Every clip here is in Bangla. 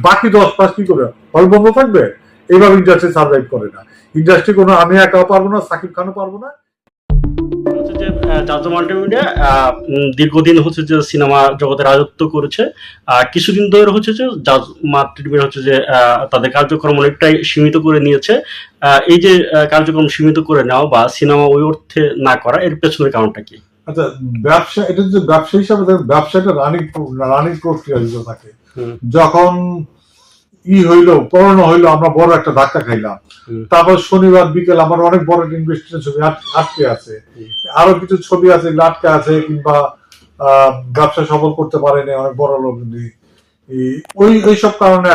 বাকি 10 মাস কি করে হল বন্ধ থাকবে? এইভাবে ইন্ডাস্ট্রি সার্ভাইভ করে না। ইন্ডাস্ট্রি কোনো আমি একাও পারবো না, সাকিব খানও পারবো না। জাজ মাল্টিমিডিয়া দীর্ঘদিন হচ্ছে যে সিনেমা জগতে রাজত্ব করেছে। কিছুদিন ধরে হচ্ছে যে জাজ মাল্টিমিডিয়া হচ্ছে যে তাদের কার্যক্রম অনেকটাই সীমিত করে নিয়েছে। এই যে কার্যক্রম সীমিত করে নেওয়া বা সিনেমা ওই অর্থে না করা, এর পেছনের কারণটা কি? আচ্ছা, ব্যবসা, এটা যদি ব্যবসা হিসাবে দেখেন, ব্যবসাটা রানিং প্রক্রিয়া থাকে। যখন করোনা হইলো, আমরা বড় একটা ধাক্কা খাইলাম। তারপর শনিবার বিকেল আমার অনেক বড় ইনভেস্টিগেশন ছবি আটকে আছে, আরো কিছু ছবি আছে আটকে আছে, কিংবা ব্যবসা সফল করতে পারেনি অনেক বড় লোক। ওইসব কারণে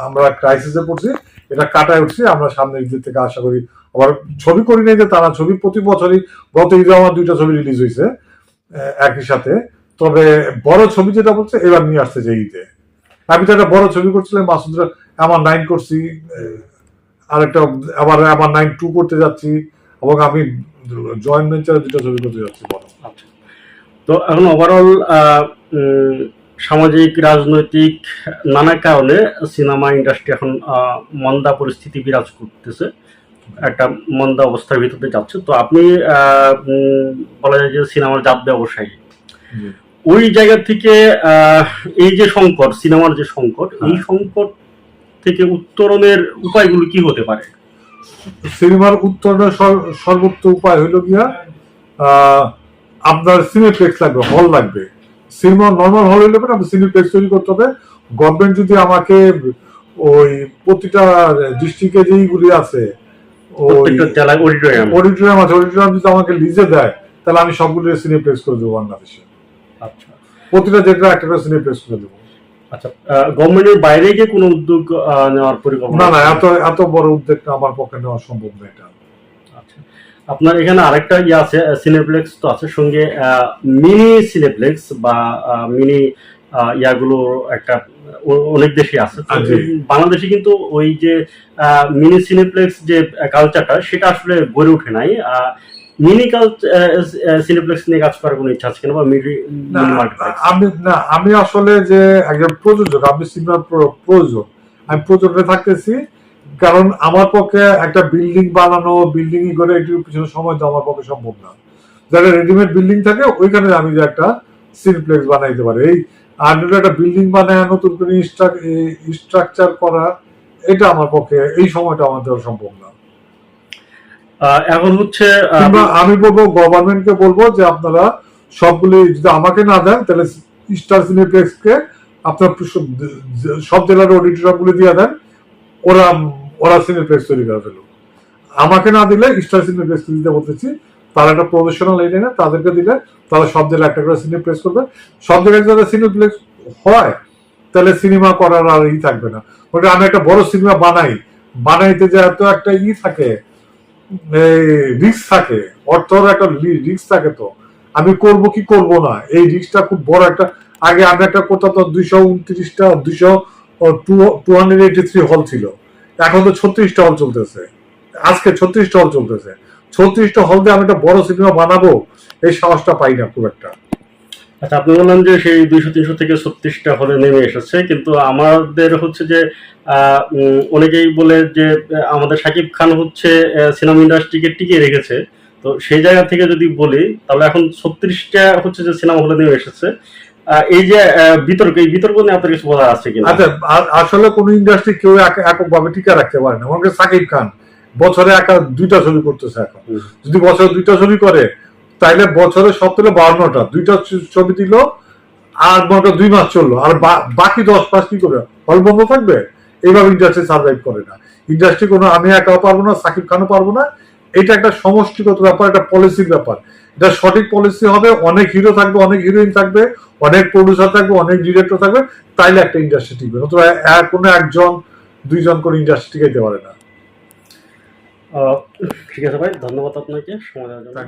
আমরা ক্রাইসিসে পড়ছি। এটা কাটায় উঠছি। আমরা সামনে ঈদের থেকে আশা করি আবার ছবি করি নাই যে তারা ছবি প্রতি বছরই, গত ঈদে আমার 2টা ছবি রিলিজ হয়েছে একই সাথে। তবে বড় ছবি যেটা বলছে এবার নিয়ে আসছে যে ঈদে। আমি তো একটা বড় ছবি করছিলাম, মাসুদরা আমার 9 করছি, আরেকটা আবার আমার 9-2 করতে যাচ্ছি, এবং আমি জয়েন্ট ভেঞ্চারে 2টা ছবি করতে যাচ্ছি বড়। আচ্ছা, তো এখন ওভারঅল সামাজিক রাজনৈতিক নানা কারণে সিনেমা ইন্ডাস্ট্রি এখন মন্দা পরিস্থিতি বিরাজ করতেছে, একটা মন্দা অবস্থার ভিতরে যাচ্ছে। তো আপনি বলা যায় যে সিনেমার জাত ব্যবসায়ী, ওই জায়গা থেকে এই যে সংকট, সিনেমার যে সংকট, এই সংকট থেকে উত্তরণের উপায়গুলো কি হতে পারে? সিনেমার উত্তরণের সর্বোচ্চ উপায় হইল গিয়া আপনার সিনেপ্লেক্স লাগবে, হল লাগবে। সিনেমা নর্মাল হল হইলে আপনি সিনেপ্লেক্স তৈরি করতে হবে। গভর্নমেন্ট যদি আমাকে ওই প্রতিটা ডিস্ট্রিক্টে যেইগুলি আছে অডিটোরিয়াম আছে, অডিটোরিয়াম যদি আমাকে লিজে দেয়, তাহলে আমি সবগুলো সিনেপ্লেক্স করে দেবো বাংলাদেশে। আচ্ছা, প্রতিটা জায়গায় একটা করে সিনেপ্লেক্স করে দেবো। আচ্ছা, গভর্নমেন্টের বাইরে গিয়ে কোনো উদ্যোগ নেওয়ার পরিকল্পনা? না, এত বড় উদ্যোগটা আমার পক্ষে নেওয়া সম্ভব না এটা। আচ্ছা, আপনার এখানে আরেকটা আছে, সিনেপ্লেক্স তো আছে, সঙ্গে মিনি সিনেপ্লেক্স বা মিনি ইয়াগুলো একটা অনেক দেশে আছে। বাংলাদেশে কিন্তু ওই যে মিনি সিনেপ্লেক্স যে কালচারটা, সেটা আসলে গড়ে ওঠে নাই। মিনি সিনেপ্লেক্স নিয়ে কাজ করার কোনো ইচ্ছা আছে কিনা, বা আমি আসলে যে একজন প্রযোজক, আমি সিনেমার প্রযোজক, আমি প্রযোজনে থাকতেছি। কারণ আমার পক্ষে একটা বিল্ডিং বানানো, বিল্ডিং করে এটির পিছনে সময় দেওয়া আমার পক্ষে সম্ভব না। যারা রেডিমেড বিল্ডিং থাকে ওইখানে আমি যে একটা সিনেপ্লেক্স বানাইতে পারি, এই একটা বিল্ডিং বানায় নতুন করে স্ট্রাকচার করা, এটা আমার পক্ষে এই সময়টা আমার দেওয়া সম্ভব না। এখন হচ্ছে আমি বলবো, গভর্নমেন্টকে বলবো যে আপনারা সবগুলি যদি আমাকে না দেন, তাহলে স্টার সিনেপ্লেক্সকে আপনার সব জেলার অডিটোরিয়াম গুলি দিয়ে দেন, ওরা সিনেপ্লেক্স তৈরি করে ফেলো। আমাকে না দিলে স্টার সিনেপ্লেক্স দিতে বলতেছি, তারা একটা প্রফেশনাল এরিয়া, তাদেরকে দিলে তারা সব জেলায় একটা করে সিনেপ্লেক্স করবে। সব জায়গায় যদি সিনেপ্লেক্স হয়, তাহলে সিনেমা করার আর থাকবে না। ওটা আমি একটা বড় সিনেমা বানাইতে যে এত একটা থাকে, রিস্ক থাকে, অর্থর একটা রিস্ক থাকে। তো আমি করব কি করব না, এই রিস্কটা খুব বড় একটা। আগে আমি একটা করতাম তো 283 হল ছিল, এখন তো 36টা হল চলতেছে। আজকে 36টা হল চলতেছে। 36টা হল দিয়ে আমি একটা বড় সিনেমা বানাবো, এই সাহসটা পাই না খুব একটা। আচ্ছা, আপনি বললেন যে সেই 200-300 থেকে 36টা হলে নেমে এসেছে, কিন্তু আমাদের হচ্ছে যে অনেকেই বলে যে আমাদের শাকিব খান হচ্ছে সিনেমা ইন্ডাস্ট্রিকে টিকিয়ে রেখেছে। তো সেই জায়গা থেকে যদি বলি, তাহলে এখন 36টা হচ্ছে যে সিনেমা হলে নেমে এসেছে। এই যে বিতর্ক, এই বিতর্ক নিয়ে আপনার কিছু বলার আছে কিনা? আচ্ছা, আসলে কোন ইন্ডাস্ট্রি কেউ এককভাবে টিকে রাখতে পারে না। আমাকে শাকিব খান বছরে 2টা ছবি করতেছে। এখন যদি বছরে 2টা ছবি করে, তাইলে বছরে 52টা 2টা ছবি দিল, আর 2 মাস চললো, আর বাকি 10 মাস কি করে হল বন্ধ থাকবে? এইভাবে ইন্ডাস্ট্রি সার্ভাইভ করে না। ইন্ডাস্ট্রি কোনো আমি একাও পারবো না, সাকিব খানও পারবো না। এটা একটা সমষ্টিগত ব্যাপার, একটা পলিসির ব্যাপার। এটা সঠিক পলিসি হবে, অনেক হিরো থাকবে, অনেক হিরোইন থাকবে, অনেক প্রডিউসার থাকবে, অনেক ডিরেক্টর থাকবে, তাইলে একটা ইন্ডাস্ট্রি টিকবে। নতুবা কোনো 1-2জন করে ইন্ডাস্ট্রি টিকাইতে পারে না। ঠিক আছে ভাই, ধন্যবাদ আপনাকে সময় দেওয়ার জন্য।